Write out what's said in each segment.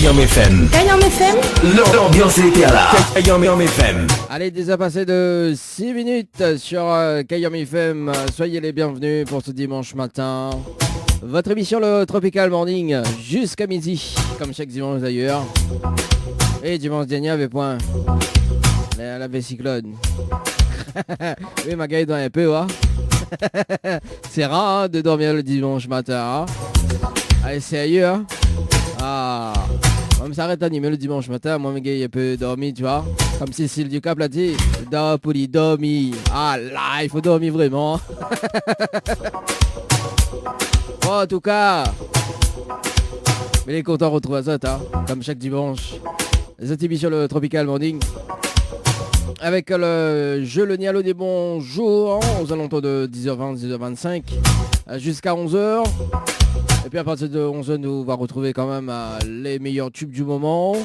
Kayam FM. Kayam FM. L'ambiance est là. Kayam FM. Allez, déjà passé de 6 minutes sur Kayam FM. Soyez les bienvenus pour ce dimanche matin. Votre émission le Tropical Morning jusqu'à midi, comme chaque dimanche d'ailleurs. Et dimanche dernier avait point. La cyclone. Oui, ma gueule dans un peu, hein. C'est rare hein, de dormir le dimanche matin. Hein. Allez, sérieux, hein. Ah, on s'arrête d'animer le dimanche matin. Moi, mes gars, il peut dormir, tu vois. Comme Cécile Ducap l'a dit. Dors pour y dormir. Ah là, il faut dormir vraiment. Bon, en tout cas, mais les contents retrouvent ça, hein, comme chaque dimanche. Cette émission le Tropical Morning. Avec le jeu Le Nialo des bons jours aux alentours de 10h20, 10h25 jusqu'à 11h. Et puis à partir de 11h, nous va retrouver quand même les meilleurs tubes du moment.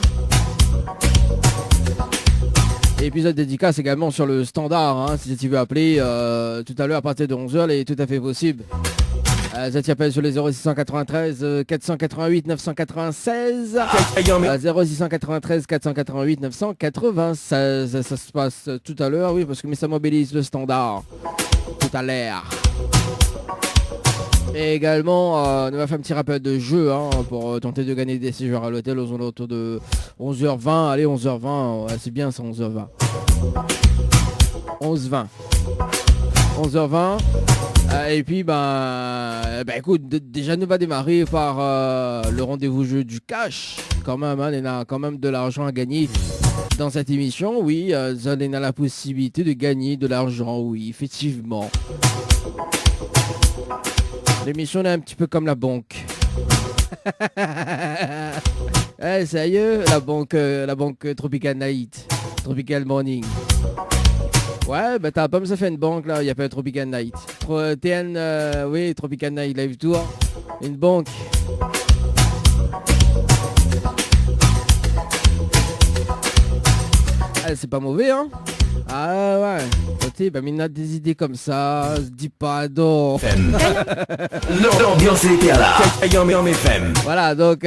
Et épisode dédicace également sur le standard. Hein, si tu veux appeler tout à l'heure à partir de 11h, il est tout à fait possible. Ça t'appelle sur les 0693 488 996 0693 488 996. Ça se passe tout à l'heure, oui, parce que ça mobilise le standard tout à l'heure. Et également, on va faire un petit rappel de jeu hein, pour tenter de gagner des séjours à l'hôtel aux alentours de 11h20. Allez, 11h20, ouais, c'est bien ça, 11h20. 11h20. Et puis, écoute, déjà nous va démarrer par le rendez-vous jeu du cash. Quand même, hein, on a quand même de l'argent à gagner dans cette émission. Oui, on a la possibilité de gagner de l'argent, oui, effectivement. L'émission est un petit peu comme la banque. Eh, sérieux, la banque Tropical Night, Tropical Morning. Ouais, bah t'as pas ça fait une banque là, il y a pas Tropical Night. TN, oui, Tropical Night Live Tour. Une banque. Ah, c'est pas mauvais, hein. Ah ouais. Côté, bah il y a des idées comme ça, se dit pas donc. L'ambiance est là. Kayam FM. Voilà, donc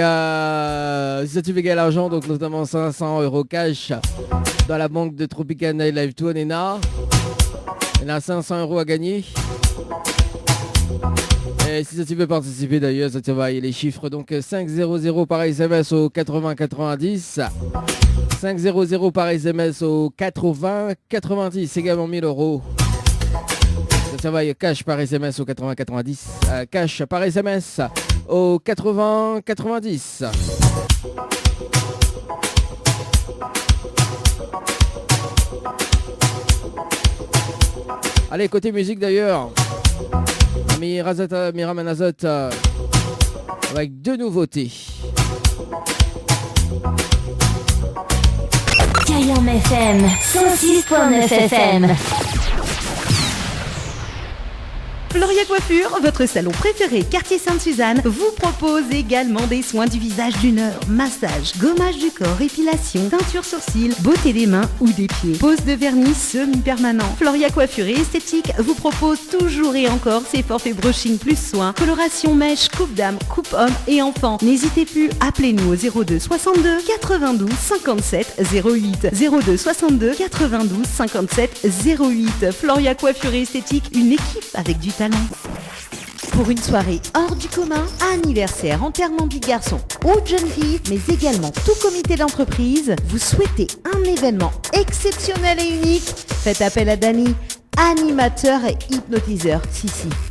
si tu veux gagner l'argent, donc notamment 500€ cash dans la banque de Tropical Night Live Tour, Nena. Il y a 500€ à gagner. Et si tu veux participer d'ailleurs, ça te va, il y a les chiffres. Donc 500 par SMS au 80-90. 500 par SMS au 80-90. Également 1000€. Ça va, il y a cash par SMS au 80-90. Cash par SMS au 80-90. Allez, côté musique d'ailleurs, Miraman Azot avec deux nouveautés. Kayam FM 106.9 FM. Floria Coiffure, votre salon préféré quartier Sainte-Suzanne, vous propose également des soins du visage d'une heure, massage, gommage du corps, épilation, teinture sourcils, beauté des mains ou des pieds, pose de vernis semi-permanent. Floria Coiffure et Esthétique vous propose toujours et encore ses forfaits brushing plus soins, coloration mèche, coupe dame, coupe homme et enfant. N'hésitez plus, appelez-nous au 02 62 92 57 08 02 62 92 57 08. Floria Coiffure et Esthétique, une équipe avec du talent. Pour une soirée hors du commun, anniversaire, enterrement de garçon ou de jeune fille, mais également tout comité d'entreprise, vous souhaitez un événement exceptionnel et unique, faites appel à Dany, animateur et hypnotiseur. Si,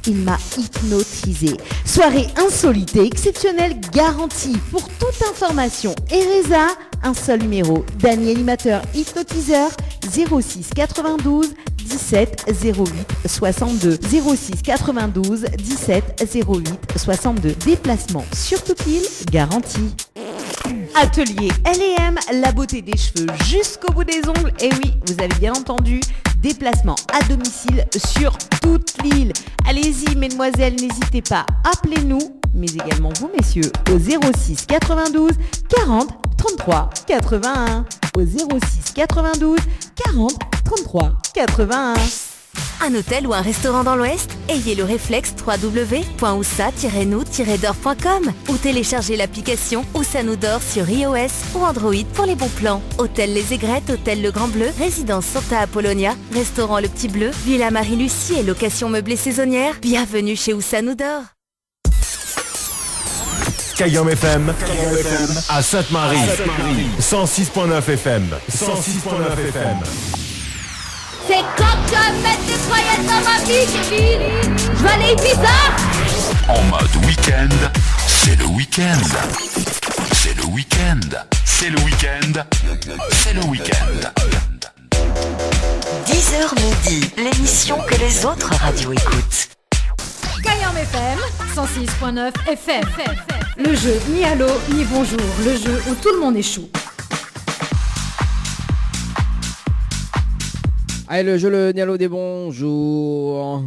il m'a hypnotisé. Soirée insolite et exceptionnelle garantie. Pour toute information, Ereza, un seul numéro, Dany, animateur, hypnotiseur, 06 92 17 08 62 06 92 17 08 62. Déplacement sur toute l'île garanti. Atelier L&M, la beauté des cheveux jusqu'au bout des ongles. Et oui, vous avez bien entendu, déplacement à domicile sur toute l'île. Allez-y mesdemoiselles, n'hésitez pas, appelez-nous, mais également vous messieurs, au 06 92 40 33 81. Au 06 92 40 33 81. Un hôtel ou un restaurant dans l'Ouest? Ayez le réflexe www.ousa-nous-dor.com ou téléchargez l'application Ousa Nous Dor sur iOS ou Android pour les bons plans. Hôtel Les Aigrettes, Hôtel Le Grand Bleu, Résidence Santa Apollonia, Restaurant Le Petit Bleu, Villa Marie-Lucie et location meublée saisonnière. Bienvenue chez Ousa Nous Dor. Kayom FM, à Sainte-Marie, 106.9 FM, 106.9 FM. C'est quand tu vas mettre des croyances dans ma vie, Kevin. Je vais aller bizarre. En mode week-end, c'est le week-end. C'est le week-end. C'est le week-end. C'est le week-end. 10h midi, l'émission que les autres radios écoutent. Kayom FM, 106.9 FM. Le jeu ni allô ni bonjour, le jeu où tout le monde échoue. Allez, le jeu, le Nialo des bonjours.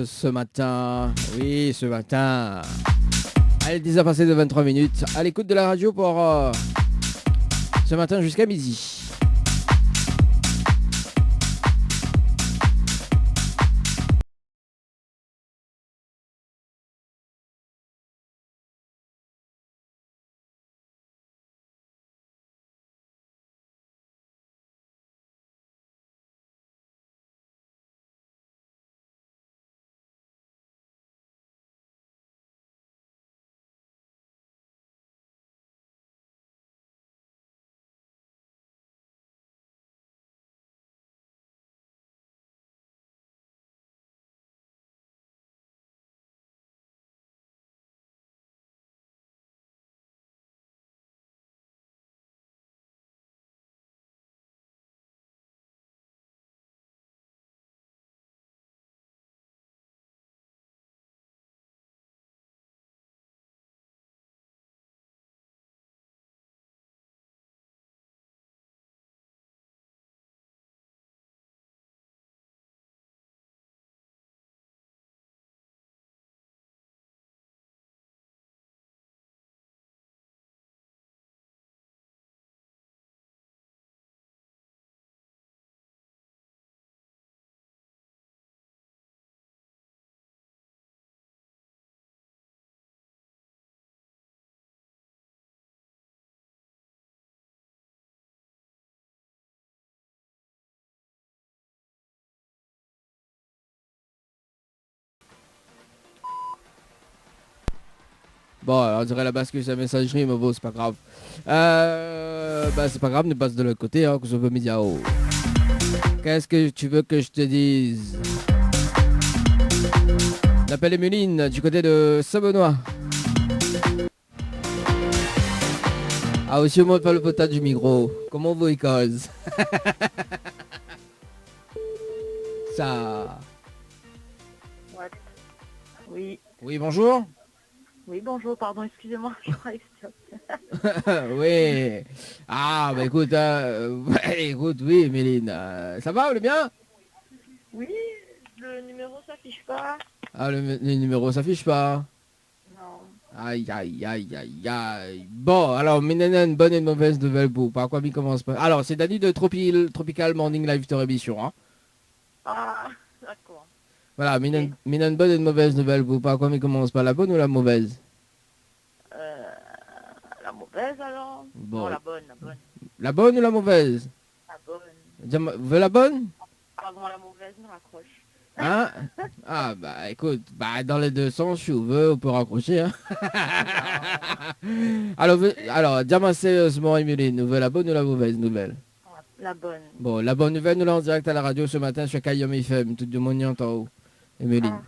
Ce matin, oui, ce matin. Allez, 10h passées de 23 minutes. À l'écoute de la radio pour ce matin jusqu'à midi. Bon, on dirait la bascule sa messagerie, mais bon, c'est pas grave. C'est pas grave, ne passe de l'autre côté, hein, que je veux médiao. Qu'est-ce que tu veux que je te dise? L'appel Emeline, du côté de Saint-Benoît. Ah, aussi, moi, pas le potage du micro. Comment vous y cause? Ça... What? Oui. Oui, bonjour. Oui, bonjour, pardon, excusez-moi, je croyais que c'était... Oui. Ah, bah écoute, écoute, oui, Méline. Ça va, le bien? Oui, le numéro s'affiche pas. Ah, le numéro s'affiche pas. Non. Aïe, aïe, aïe, aïe, aïe. Bon, alors, une bonne et une mauvaise nouvelle pour. Par quoi il commence pas? Alors, c'est Dani de Tropical Morning Live de Révision, hein. Ah, d'accord. Voilà, une bonne et une mauvaise nouvelle pour. Par quoi il commence pas? La bonne ou la mauvaise? La mauvaise alors? Bon. Non, la bonne, la bonne. La bonne ou la mauvaise? La bonne. Vous voulez la bonne? Avant la mauvaise, me raccroche. Hein? Ah, bah écoute, bah dans les deux sens, si vous voulez, on peut raccrocher, hein. Alors, dis-moi sérieusement, Emeline, vous voulez la bonne ou la mauvaise nouvelle? La bonne. Bon, la bonne nouvelle, nous l'avons en direct à la radio ce matin sur Kayom FM, tout le monde y entend, Emeline. Ah.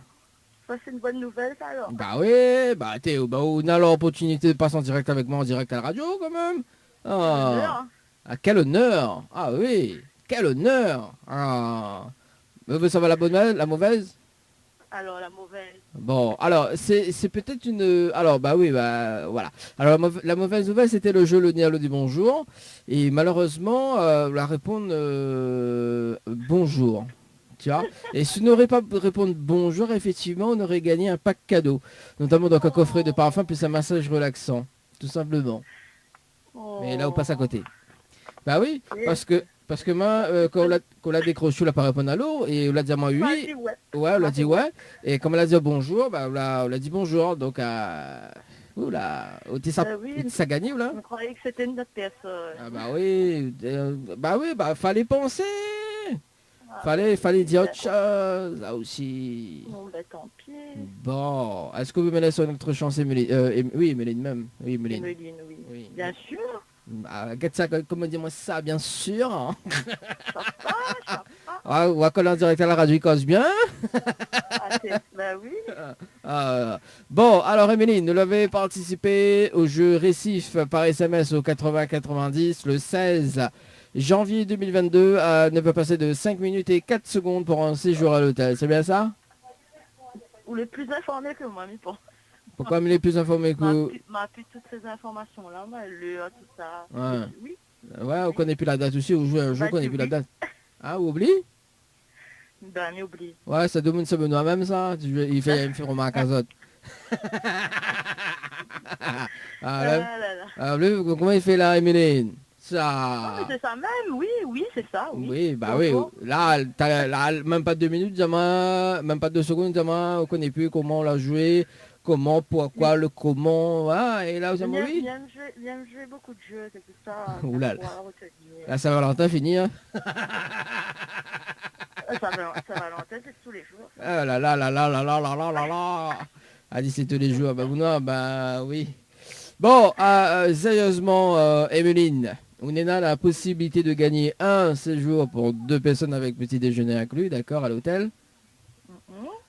Ça, c'est une bonne nouvelle, ça, alors. Bah oui, bah Théo, bah on a l'opportunité de passer en direct avec moi, en direct à la radio, quand même. Ah, ah quel honneur. Ah oui, quel honneur. Ah. Vous savez la bonne, la mauvaise? Alors, la mauvaise. Bon, alors, c'est peut-être une... Alors, bah oui, bah voilà. Alors, la mauvaise nouvelle, c'était le jeu Le Nialo du Bonjour. Et malheureusement, la répondre bonjour. Tu vois. Et si on n'aurait pas répondu bonjour, effectivement, on aurait gagné un pack cadeau. Notamment donc un coffret de parfum plus un massage relaxant. Tout simplement. Mais là, on passe à côté. Bah oui, parce que Parce que moi, quand on l'a décroché, on l'a pas répondu à l'eau, et on l'a dit à moi oui. Bah, dis ouais. Ouais, on l'a dit ouais. Et comme elle a dit bonjour, bah, on l'a dit bonjour. Donc, oula, ça a gagné, là. Je croyais que c'était une autre pièce. Ah bah oui, fallait penser. Fallait dire autre chose, là aussi. Bon, ben tant pis. Bon, est-ce que vous me laissez une autre chance, Emeline? Oui, Emeline même. Oui, Emeline. Emeline, oui. Bien sûr. Regarde ça, comment dis-moi ça, bien sûr. Hein. Ah, on va coller en direct à la radio, il cause bien. Bah oui. Bon, alors Emeline, vous avez participé au jeu Récif par SMS au 80-90 le 16 janvier 2022 à ne pas passer de 5 minutes et 4 secondes pour un séjour à l'hôtel. C'est bien ça? Vous les plus informés que moi, mais bon. Pourquoi me les plus informés que... M'a pu toutes ces informations-là, moi, tout ça. Ouais. Oui. Ouais, on connaît plus la date aussi, on joue un jeu, on connaît plus la date. Ah, vous oubliez? Ben, mais oublie. Ouais, ça demande ça Benoît même ça. Il me fait remarquer à autres. Comment il fait là, Emeline? Ça. C'est ça même, oui, c'est ça. Oui, bah oui. Là, même pas 2 minutes, même pas 2 secondes, on connaît plus comment on l'a joué, comment, pourquoi, le comment. Ah, et là, vous avez oui. Viens me jouer beaucoup de jeux, c'est tout ça. Oula. Là, ça Valentin fini, hein. Ça Valentin, c'est tous les jours. Ah là là là là là là là là là là. Ah, dit c'est tous les jours. Bah, Benoît, bah oui. Bon, sérieusement, Emeline, on est là la possibilité de gagner un séjour pour 2 personnes avec petit déjeuner inclus, d'accord, à l'hôtel.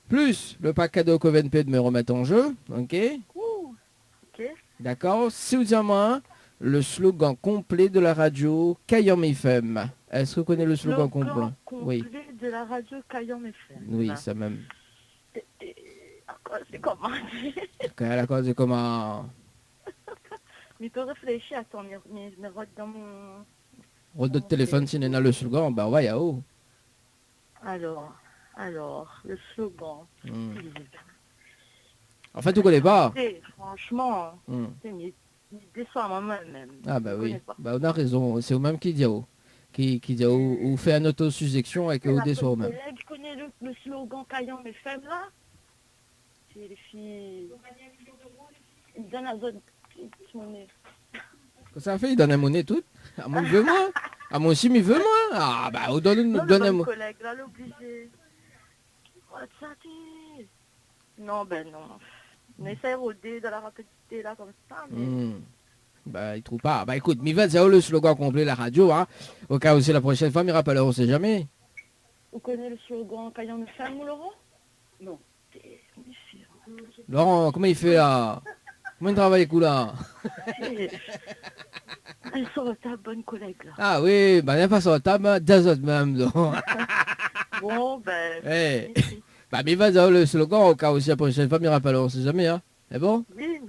Plus le pack cadeau Covenpay de me remettre en jeu, ok. Ok. D'accord. Si vous dites moi le slogan complet de la radio Kayom FM. Est-ce que vous connaissez le slogan complet? Oui. De la radio Kayom FM. Oui, ça même. C'est comment? La cause, c'est comment? Mais tu réfléchis à ton numéro dans mon... Rôle de téléphone, si on a le slogan, bah ouais, yao. Alors, le slogan. En fait, tu connais pas. Franchement, c'est une déçoit à moi-même. Ah bah oui, bah on a raison, c'est au même qui dit qui dit ou fait une autosuggestion et que au déçoit au même. Je connais le slogan Kayom FM là. C'est les filles... Ils donnent la zone... Ça fait, il donne la monnaie toute. À mon veut moi. À mon chim, il veut moi. Ah bah on donne un mot. Collègue là, l'obligé. Non, ben non. On essaie de rôder de la rapidité là comme ça. Mais... Bah il trouve pas. Bah écoute, mi va dire le slogan complet la radio, hein. Au cas où c'est la prochaine fois, mi rappelle, on sait jamais. Vous connaissez le slogan Kayom FM, Laurent? Non. Laurent, comment il fait là? Comment il travaille avec vous là? Elles sont ta bonne collègue là. Ah oui, bah n'est pas sur la table, des autres même. Bon, ben... Hey. Bah mais va dire le slogan au cas où c'est la prochaine fois, mi rappelle, on sait jamais, hein. C'est bon? Oui.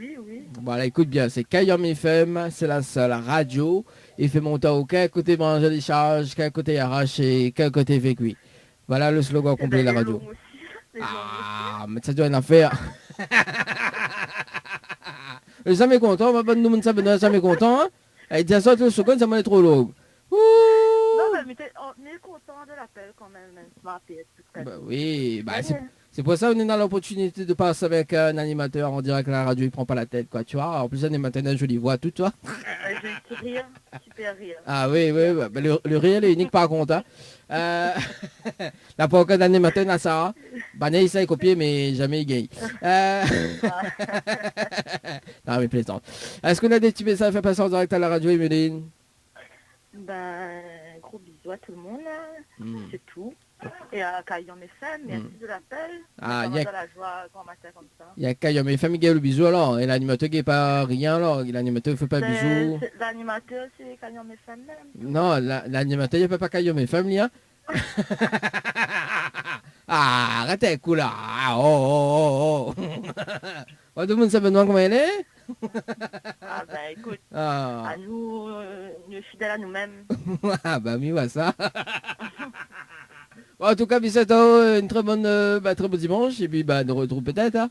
Voilà, écoute bien, c'est Kayom FM, c'est la seule radio. Il fait monter au quel côté manger des charges, quel côté arraché, quel côté vécu. Voilà le slogan complet de la radio. Ah, mais ça doit être une affaire. Jamais content, ma bonne nous, ça venait jamais content. Et dire ça, le slogan, ça m'a trop long. Non, mais on est content de l'appel quand même. Bah oui, bah c'est pour ça qu'on est dans l'opportunité de passer avec un animateur en direct à la radio, il prend pas la tête, quoi, tu vois. En plus, un animateur, une jolie voix, tout, toi. J'ai rire, super rire. Ah oui, bah, le rire est unique par contre. Hein. La pourquoi d'animateur, là, ça. Bah, il essaie de copier, mais jamais il gagne. Non, mais plaisante. Est-ce qu'on a des petits messages à faire passer en direct à la radio, Emeline? Ben, gros bisous à tout le monde, là. C'est tout. Et à Kayom FM, merci de l'appel. Ah, il y a de la joie grand matin comme ça. Il y a Kayom FM qui a le bisou alors. Et l'animateur qui n'est pas rien alors. L'animateur ne fait pas bisou. L'animateur, c'est Kayom FM même. Non, l'animateur, il n'y a pas Kayom FM, là. Ah, arrêtez, cool là. Oh. Tout le monde sait Benoît comment elle est. Ah ben écoute, à nous, nous fidèles à nous-mêmes. Ah bah oui, voilà ça. Bon, en tout cas, Bissato, une très bonne dimanche. Et puis, bah, nous retrouve peut-être. Hein.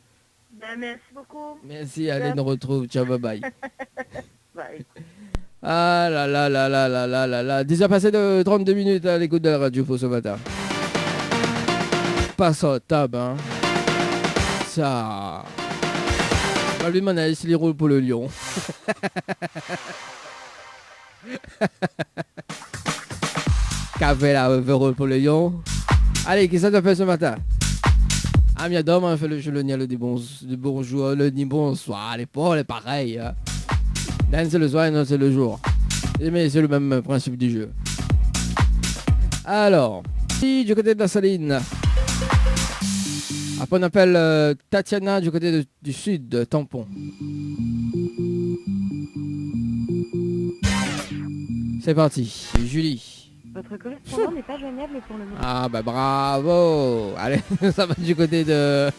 Ben, merci beaucoup. Merci, allez, nous retrouve. Ciao, bye bye. Bye. Ah là là là là là là là là. Déjà passé de 32 minutes à l'écoute de la radio pour ce matin. Pas ça, tab, hein. Ça. On va lui demander s'il roule pour le lion. Café là, roule pour le lion. Allez, qu'est-ce que ça te fait ce matin? Ah, mais demain, on fait le jeu, le nia, le dit bonjour, le dit bonsoir. Les pauvres, c'est pareil. Hein. L'un c'est le soir et l'autre c'est le jour. Mais c'est le même principe du jeu. Alors, du côté de la Saline. Après on appelle Tatiana du côté du sud, de Tampon. C'est parti, Julie. Votre correspondant n'est pas joignable pour le moment. Ah bah bravo. Allez, ça va du côté de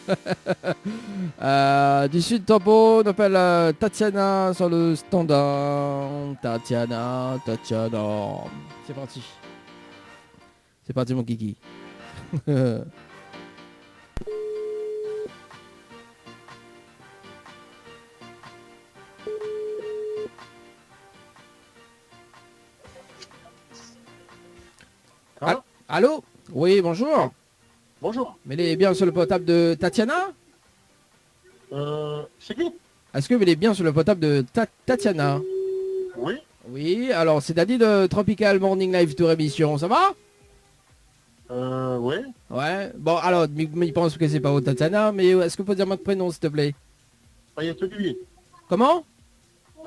du sud Tampon. On appelle Tatiana sur le standard. Tatiana. C'est parti. C'est parti mon kiki. Allô? Allô? Oui, bonjour. Bonjour. Mais il est bien sur le portable de Tatiana? C'est qui? Est-ce que vous êtes bien sur le portable de Tatiana? Oui. Oui, alors c'est Daddy de Tropical Morning Live Tour émission, ça va? Oui. Ouais, bon alors, il pense que c'est pas au Tatiana, mais est-ce que vous pouvez dire votre prénom s'il te plaît? Ayat Olivier. Comment?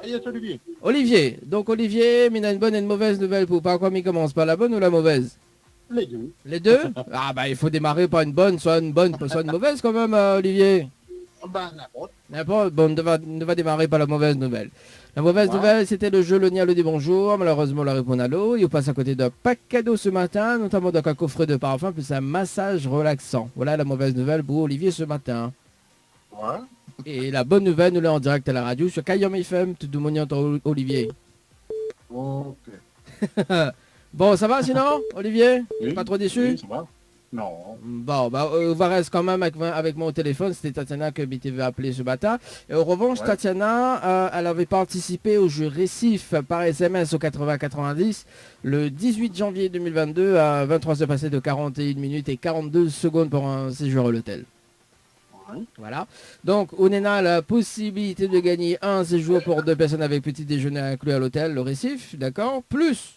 Ayat Olivier. Olivier. Donc Olivier, mais il a une bonne et une mauvaise nouvelle pour par quoi il commence, par la bonne ou la mauvaise? Les deux. Les deux? Ah bah il faut démarrer par une bonne, soit une mauvaise quand même, Olivier. Ben n'importe. N'importe, bon, on va démarrer par la mauvaise nouvelle. La mauvaise nouvelle, c'était le jeu Le Nia le dit bonjour. Malheureusement, la réponse à l'eau. Il passe à côté d'un pack cadeau ce matin, notamment d'un coffret de parfum, plus un massage relaxant. Voilà la mauvaise nouvelle pour Olivier ce matin. Ouais. Et la bonne nouvelle, nous l'avons en direct à la radio sur Kayom FM, tout le monde y entend Olivier. Ok. Bon, ça va sinon, Olivier? Oui. Pas trop déçu? Oui, ça va. Non. Bon, bah, on va rester quand même avec mon téléphone. C'était Tatiana que BTV a appelé ce matin. Et en revanche, Tatiana, elle avait participé au jeu Récif par SMS au 80-90 le 18 janvier 2022 à 23h passé de 41 minutes et 42 secondes pour un séjour à l'hôtel. Voilà. Donc, Onena a la possibilité de gagner un séjour pour 2 personnes avec petit déjeuner inclus à l'hôtel, le Récif, d'accord? Plus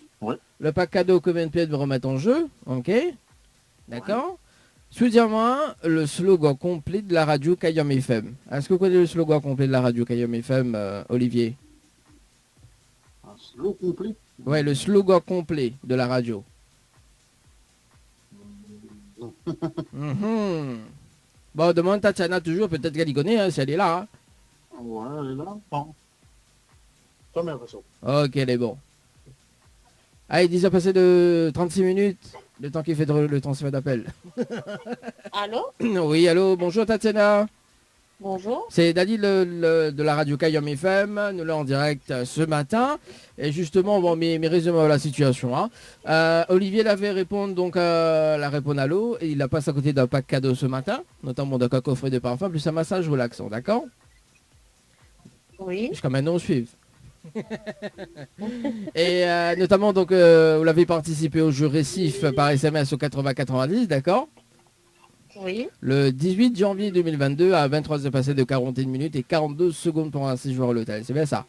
le pack cadeau que VNP de remettre en jeu, ok? D'accord? Soudiens-moi le slogan complet de la radio Kayom FM. Est-ce que vous connaissez le slogan complet de la radio Kayom FM, Olivier? Un slogan complet? Ouais, le slogan complet de la radio. Bon, demande Tatiana toujours, peut-être qu'elle y connaît, hein, si elle est là. Hein. Ouais, elle est là. Bon. Ça m'a l'impression. Ok, elle est bon. Allez, 10 heures passées de 36 minutes, le temps qu'il fait le transfert d'appel. Allô? Oui, allô, bonjour Tatiana. Bonjour. C'est Dali de la radio Kayom FM, nous l'avons en direct ce matin. Et justement, bon, mes résumés à la situation. Hein. Olivier l'avait répondu donc la réponse à l'eau et il la passe à côté d'un pack cadeau ce matin, notamment d'un coffret de parfum plus un massage relaxant, d'accord? Oui. Jusqu'à maintenant, on suive. Et notamment donc vous l'avez participé au jeu Récif par SMS au 80-90, d'accord? Oui. Le 18 janvier 2022 à 23h passé de 41 minutes et 42 secondes pour un séjour à l'hôtel. C'est bien ça?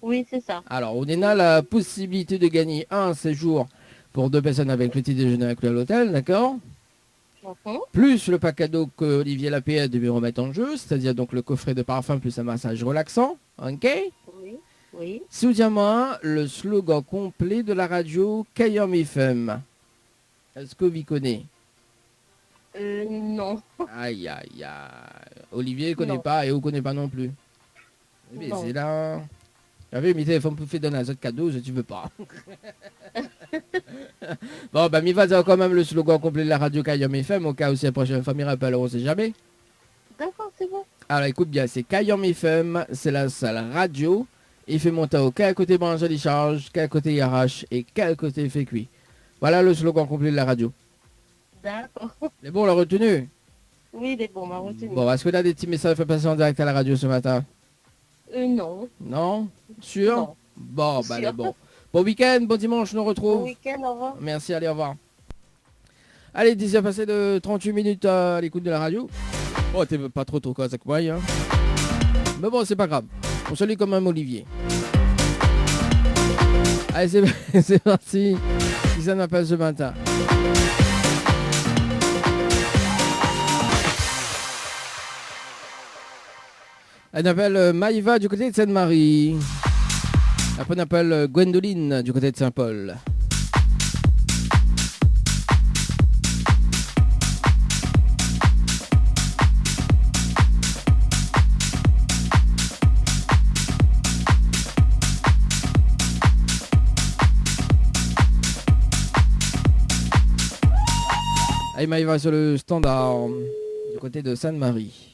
Oui, c'est ça. Alors, on a la possibilité de gagner un séjour pour 2 personnes avec petit déjeuner inclus à l'hôtel, d'accord? Plus le pack cadeau que Olivier Lapierre devait remettre en jeu, c'est-à-dire donc le coffret de parfum plus un massage relaxant, ok? Oui. Oui. Souviens-moi le slogan complet de la radio Kayom FM. Est-ce que vous y connaissez? Non. Aïe, aïe, aïe. Olivier ne connaît pas et vous ne connaissez pas non plus. Mais c'est là. J'avais mis téléphone pour faire donner un autre cadeau, je ne veux pas. Bon, bah, il va dire quand même le slogan complet de la radio Kayom FM, au cas où c'est la prochaine fois, il rappelle, on ne sait jamais. D'accord, c'est bon. Alors, écoute bien, c'est Kayom FM, c'est la seule radio. Il fait monter au quel côté branche à décharge, quel côté il arrache et quel côté il fait cuit. Voilà le slogan complet de la radio. D'accord. C'est bon, on l'a retenu? Oui, il est bon, m'a retenu. Bon, est-ce que là des petits messages fait passer en direct à la radio ce matin? Non. Non? Sûr? Non. Bon, bah Sûr. allez, bon. Bon week-end, bon dimanche, on nous retrouve. Bon week-end, au revoir. Merci, allez, au revoir. Allez, 10 passé de 38 minutes à l'écoute de la radio. Oh, t'es pas trop tôt, quoi, avec moi, hein. Mais bon, c'est pas grave. On salue quand même Olivier. Allez, c'est parti. Si ça m'appelle ce matin. Elle appelle Maïva du côté de Sainte-Marie. Après, on appelle Gwendoline du côté de Saint-Paul. Allez, Maïva sur le standard du côté de Sainte-Marie.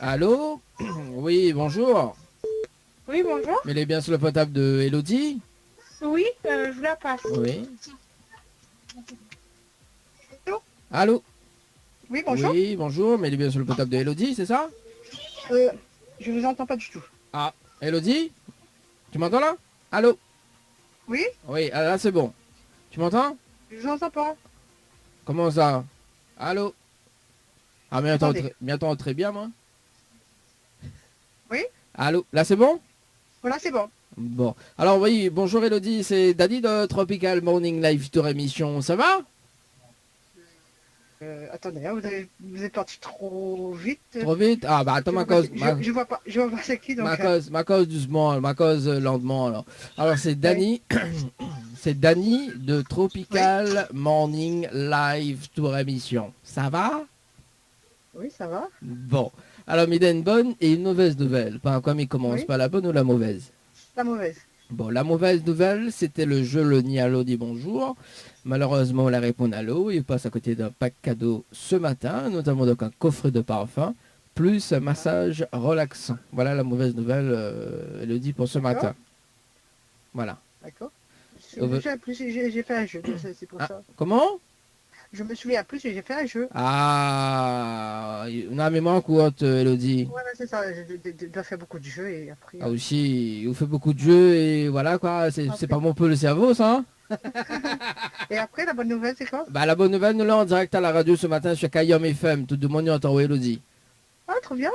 Allô? Oui, bonjour. Oui, bonjour. Mais elle est bien sur le potable de Elodie? Oui, je vous la passe. Oui. Allô? Oui, bonjour. Oui, bonjour, mais elle est bien sur le potable de Elodie, c'est ça? Je vous entends pas du tout. Ah, Elodie? Tu m'entends là? Allô? Oui, Oui, ah, là c'est bon. Tu m'entends? je vous entends pas. Comment ça? Allô? Ah, mais attends, Attendez. m'entends très bien, moi. Oui, Allô? Là c'est bon? voilà, c'est bon. Bon. Alors oui, bonjour Elodie, c'est Daddy de Tropical Morning Live Tour émission, ça va? Attendez, hein, vous êtes parti trop vite. Trop vite? Ah bah attends, ma cause. Je vois pas c'est qui donc. Ma cause doucement, ma cause lentement alors. Alors c'est Danny, c'est Danny de Tropical Morning Live Tour émission. Ça va? Oui, ça va. Bon. Alors il y a une bonne et une mauvaise nouvelle. Pas comme il commence, Oui. pas la bonne ou la mauvaise? La mauvaise. Bon, la mauvaise nouvelle, c'était le jeu Le Nialo dit bonjour. Malheureusement, la réponse à l'eau, il passe à côté d'un pack cadeau ce matin, notamment donc un coffret de parfum, plus un massage relaxant. Voilà la mauvaise nouvelle, Elodie, pour ce D'accord. matin. Voilà. D'accord. Au ve- J'ai fait un jeu, c'est pour Ah, ça. comment? Je me souviens plus, j'ai fait un jeu. Ah, on a la mémoire courte, Elodie. Ouais, c'est ça, je dois faire beaucoup de jeux et après... Ah aussi, vous faites beaucoup de jeux et voilà quoi, c'est pas mon peu le cerveau ça, hein. Et après, la bonne nouvelle, c'est quoi? Bah la bonne nouvelle, nous là en direct à la radio ce matin sur Kayom FM, tout le monde entend Elodie. Ah, trop bien.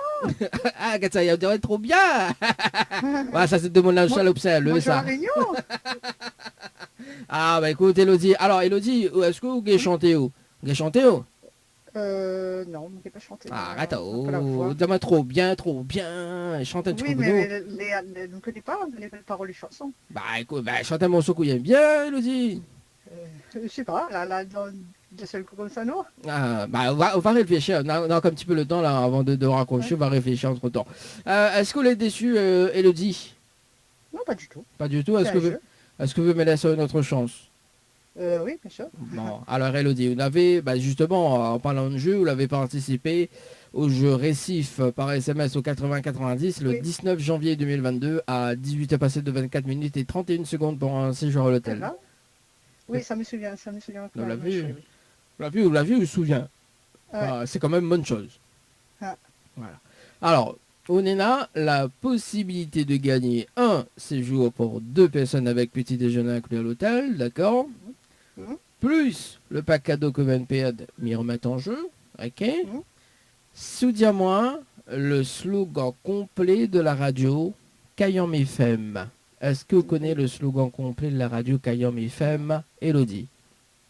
Ah, ça y est, trop bien. Ouais, ça c'est de mon âge, l'observe, Bonjour ça. à Réunion. Ah, bah écoute, Elodie. Alors, Elodie, est-ce que vous avez chanté où? Vous avez chanté où? Non, je n'ai pas chanté. Ah, arrête, pas la voix. dis-moi trop bien. Chante un petit Oui, peu. mais je ne connais pas les paroles des chansons. Bah écoute, bah chante un morceau que vous aimez bien, Elodie. Je sais pas, là, De seul coup comme ça, non? On va réfléchir. On a encore un petit peu le temps là avant de raccrocher. On va réfléchir entre temps. Est-ce que vous êtes déçu, Elodie? Non, pas du tout. Pas du tout. Est-ce que vous me laissez une autre chance? Oui, bien sûr. Bon, alors Elodie, vous l'avez, justement, en parlant de jeu, vous l'avez participé au jeu Récif par SMS au 80-90 le 19 janvier 2022 à 18h passées de 24 minutes et 31 secondes pour un séjour à l'hôtel. Voilà. Oui, ça me souvient. Vous l'avez vu, vous souvient. Ouais. C'est quand même une bonne chose. Ah. Voilà. Alors, on a la possibilité de gagner un séjour pour 2 personnes avec petit déjeuner inclus à l'hôtel, d'accord? Plus le pack cadeau que VNPAD m'y remet en jeu, ok? Soudiens-moi le slogan complet de la radio Kayam FM. Est-ce que vous connaissez le slogan complet de la radio Kayam FM, Elodie?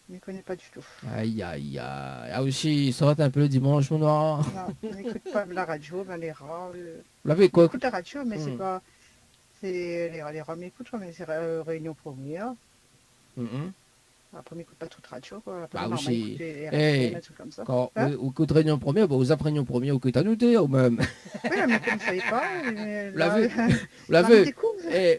Je ne connais pas du tout. Aïe, aïe, aïe. Ah aussi, il sort un peu le dimanche, mon noir. Non, je n'écoute pas la radio, mais les rats. Vous l'avez quoi? J'écoute la radio, mais c'est pas... C'est les rats m'écoutent, mais c'est Réunion Première. Après, on n'écoute pas toute radio, quoi. Après, on aussi. écoute les RFM, des trucs comme ça. Quand vous écoutez Réunion Première, vous apprenez Réunion Première, vous écoutez à noter, ou même. Oui, mais comme je ne savais pas... Vous l'avez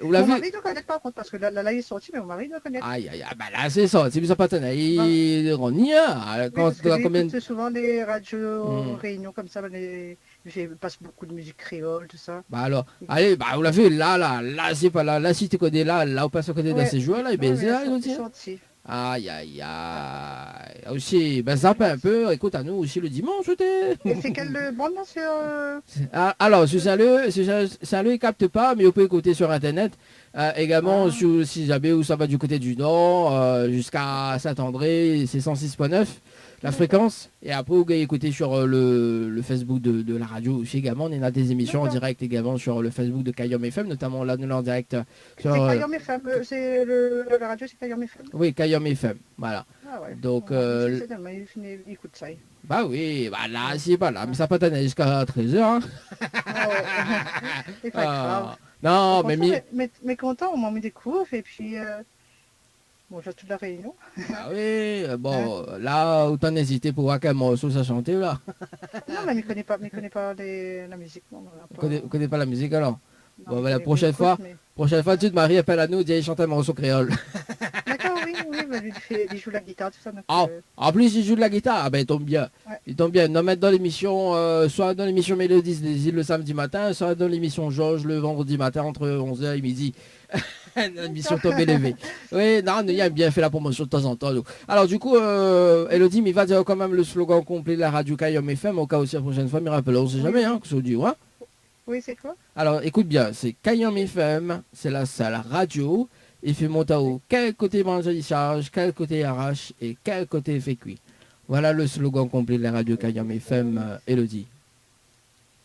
vous l'avez Mon mari ne connaît pas, parce que là, il est sorti, mais mon mari ne connaît pas. Aïe, aïe, aïe, là, c'est ça, c'est bizarre pas tant. On y a. Quand j'écoute souvent des radios Réunion comme ça, je passe beaucoup de musique créole, tout ça. Alors, allez, vous l'avez, là, c'est pas là, si tu connais là, on passe à côté de ces joueurs, là, et bien, c'est là, il sorti. Aïe, aïe, aïe. Aussi, zappe un peu, écoute à nous aussi le dimanche, Et c'est quelle bande là sur... Alors, sur Saint-Leu, il capte pas, mais on peut écouter sur Internet. Également, si jamais où ça va du côté du nord, jusqu'à Saint-André, c'est 106.9, la fréquence. Et après, vous pouvez écouter sur le Facebook de la radio aussi également. On a des émissions en direct également sur le Facebook de Kayam FM, notamment là, nous en direct. C'est Kayam FM, la radio, c'est Kayam FM. Oui, Kayam FM, voilà. Ah ouais. Donc, il écoute ça. Bah oui, là, c'est pas là, mais ça peut t'aller jusqu'à 13h. Hein. Ah ouais, c'est pas grave. Non, mais content, on m'a mis des cours, et puis... Bon, j'ai toute la réunion. Ah oui, bon, là, autant hésiter pour voir quel morceau ça chantait, là. Non, mais je ne connais pas la musique. Non, vous connaissez pas la musique, alors? Bon, la prochaine fois, tu te maries, appelle à nous, dis, chante un morceau créole. D'accord, oui, il joue la guitare, tout ça. Donc, en plus, il joue de la guitare, il tombe bien. Ouais. Il tombe bien. Nous mettre dans l'émission, soit dans l'émission Mélodie des îles le samedi matin, soit dans l'émission Georges le vendredi matin entre 11h et midi. L'émission Tombé Levé. Oui, non, il a bien fait la promotion de temps en temps. Donc. Alors du coup, Elodie, il va dire quand même le slogan complet de la radio Kayam FM, au cas où la prochaine fois, il rappelle, on ne sait jamais, que ça dit, ouais. Oui, c'est quoi? Alors écoute bien, c'est Kayam FM, c'est la salle radio, il fait monter au quel côté manger charge, quel côté arrache et quel côté fait cuit. Voilà le slogan complet de la radio Kayam FM, Elodie.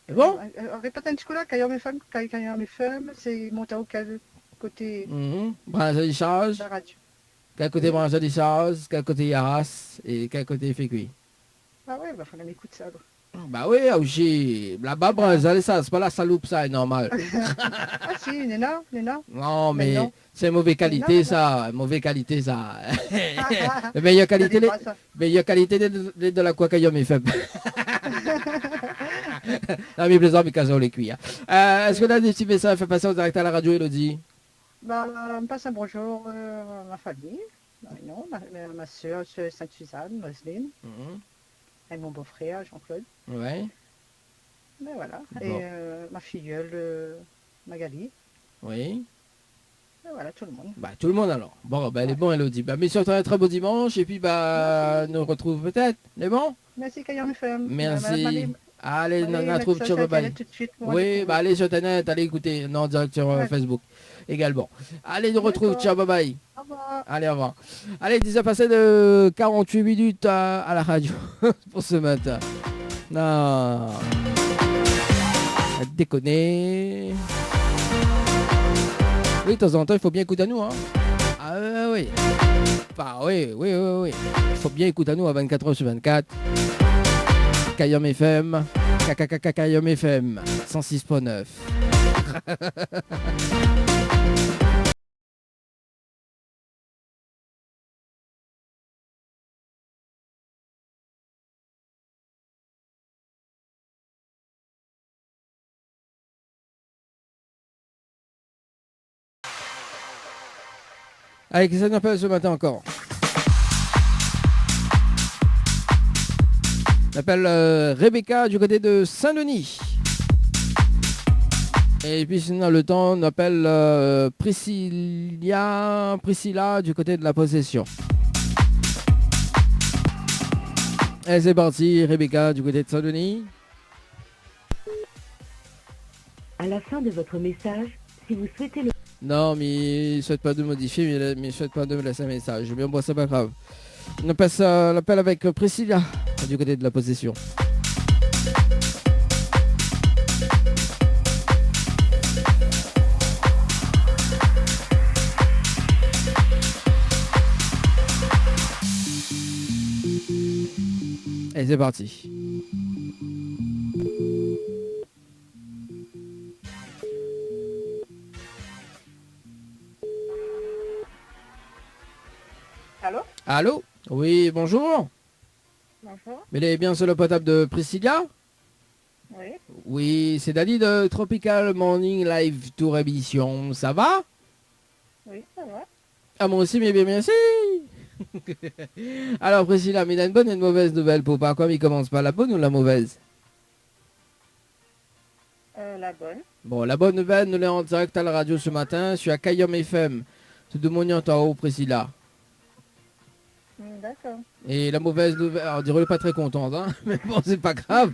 C'est bon? Répète un petit coup là, Kayam FM, c'est monter au quel côté... Branche de charge, quel côté branche de charge, quel côté arrache et quel côté fait cuit. Ah ouais, il faudrait m'écouter ça. Bah oui, aussi, là-bas, ça, c'est pas la saloupe, ça, est normal. Ah si, Néna. Non, mais c'est mauvaise qualité, ça, mauvaise qualité, ça. Meilleure qualité, de la quoi Kayam FM. Non, mais plaisant, mais casons les cuits. Est-ce que là, des petits messages fait passer en direct à la radio, Elodie? Bah, on me passe un bonjour à ma famille, ma soeur Sainte-Suzanne, Roselyne. Et mon beau-frère, Jean-Claude. Ouais. Mais voilà. Bon. Et ma filleule, Magali. Oui. Et voilà, tout le monde. Bah, tout le monde alors. Bon, elle est bonne, Elodie. Bah, mais surtout un très beau dimanche. Et puis, nous retrouve peut-être. Elle est bon? Merci, Kayam FM. Merci. Allez, on trouve sur bye. Oui, allez sur Internet, allez écouter. Non, direct sur Facebook également. Allez, nous retrouve. Ciao, bye bye. Au revoir. Allez, au revoir. Allez, déjà passé de 48 minutes à la radio pour ce matin. Non. Déconner. Oui, de temps en temps, il faut bien écouter à nous. Hein. Ah oui. Bah oui. Il faut bien écouter à nous à 24h/24. Kayam FM. Kayam FM. 106.9. Allez, qui ça nous appelle ce matin encore? On appelle Rebecca du côté de Saint-Denis. Et puis sinon le temps, on appelle Priscilla du côté de la Possession. Et c'est parti, Rebecca du côté de Saint-Denis. À la fin de votre message, si vous souhaitez le... Non, mais il ne souhaite pas de modifier, mais il ne souhaite pas de me laisser un message. Bien, bon, c'est pas grave. On passe l'appel avec Priscilla du côté de la Possession. Et c'est parti. Allô? Allô? Oui, bonjour. Bonjour. Mais est bien sur le potable de Priscilla? Oui. Oui, c'est Dali de Tropical Morning Live Tour Émission. Ça va? Oui, ça va. Ah, moi aussi, mais bien, merci. Alors, Priscilla, mais il a une bonne et une mauvaise nouvelle pour pas. Comme il commence par la bonne ou la mauvaise? La bonne. Bon, la bonne nouvelle, nous l'avons en direct à la radio ce matin. Je suis à Kayom FM. Tout de mon en haut, Priscilla. D'accord. Et la mauvaise nouvelle, alors, on dirait pas très contente, hein, mais bon, c'est pas grave.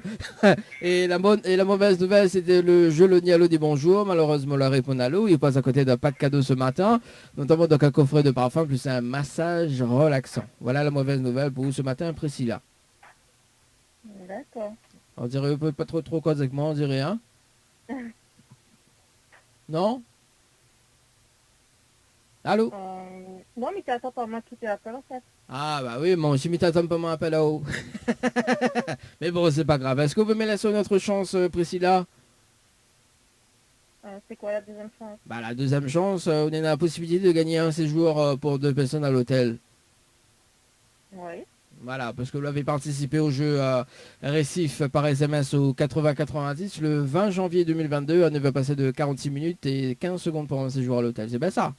Et la mauvaise nouvelle, c'était le jeu Le Nialo dit bonjour. Malheureusement, la réponse à l'eau, il passe à côté d'un pack cadeau ce matin, notamment donc un coffret de parfum plus un massage relaxant. Voilà la mauvaise nouvelle pour vous ce matin, Priscilla. D'accord. On dirait pas trop correctement, on dirait, hein. Non? Allô? Non, mais tu attends pas moi tout est appel en fait. Ah bah oui, moi aussi, mais t'attends pas mon appel là-haut. Mais bon, c'est pas grave. Est-ce que vous pouvez me laisser une autre chance, Priscilla? C'est quoi la deuxième chance? Bah la deuxième chance, on a la possibilité de gagner un séjour pour 2 personnes à l'hôtel. Oui. Voilà, parce que vous avez participé au jeu Récif par SMS au 80-90 le 20 janvier 2022. On va passer de 46 minutes et 15 secondes pour un séjour à l'hôtel. C'est bien ça?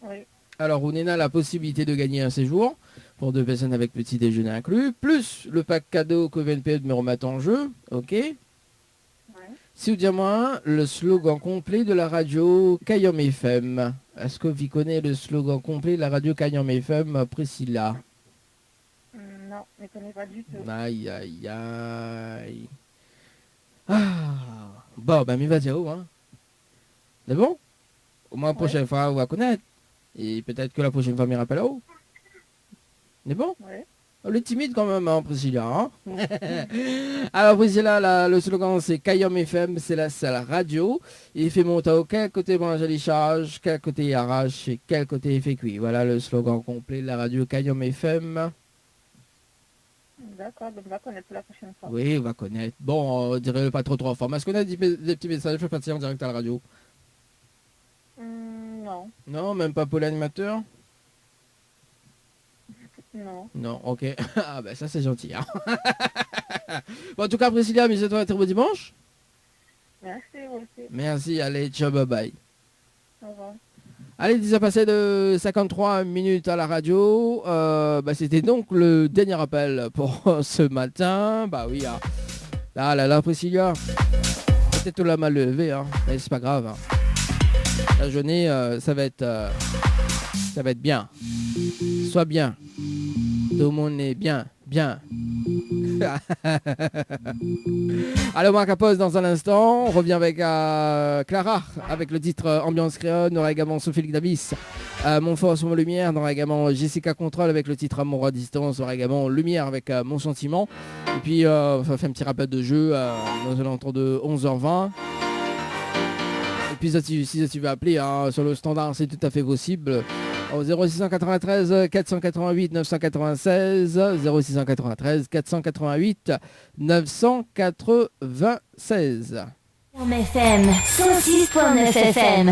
Oui. Alors, on a la possibilité de gagner un séjour pour 2 personnes avec petit déjeuner inclus, plus le pack cadeau que VNP me remettre en jeu. Ok. Ouais. Si vous dites-moi le slogan complet de la radio Kayom FM. Est-ce que vous connaissez le slogan complet de la radio Kayom FM, Priscilla? Non, je ne connais pas du tout. Aïe, aïe, aïe. Ah. Bon, ben, mais vas-y, hein. C'est bon? Au moins, la prochaine fois, on va connaître. Et peut-être que la prochaine fois, on me rappelle là-haut. C'est bon? Oui. On est timide quand même, hein, Priscilla. Hein. Alors, Priscilla, le slogan, c'est Kayom FM, c'est la seule radio. Il fait monter au quel côté manger les charges, quel côté il arrache et quel côté il fait cuire. Voilà le slogan complet de la radio Kayom FM. D'accord, donc on va connaître pour la prochaine fois. Oui, on va connaître. Bon, on dirait pas trop fort. Mais est-ce qu'on a des petits messages pour passer en direct à la radio? Non. Non, même pas pour l'animateur? Non. Non, ok. Ah ben ça c'est gentil. Hein. Bon, en tout cas, Priscilla, amusez-toi un très beau dimanche. Merci, vous aussi. Merci, allez, ciao, bye bye. Au revoir. Allez, déjà passé de 53 minutes à la radio. C'était donc le dernier appel pour ce matin. Bah oui, hein. Là, Priscilla. Peut-être tout la mal levé, hein. Mais c'est pas grave. Hein. La journée, ça va être bien. Sois bien. Tout le monde est bien. Allez, on marque à pause dans un instant. On revient avec Clara avec le titre Ambiance créole. On aura également Sophie Davis, Mon force, mon lumière. On aura également Jessica Control avec le titre Amour à distance. On aura également Lumière avec Mon sentiment. Et puis on va faire un petit rappel de jeu dans un entour de 11h20. Et puis si tu veux appeler sur le standard, c'est tout à fait possible. Au 0693 488 996, 0693 488 996. FM 106.9 FM.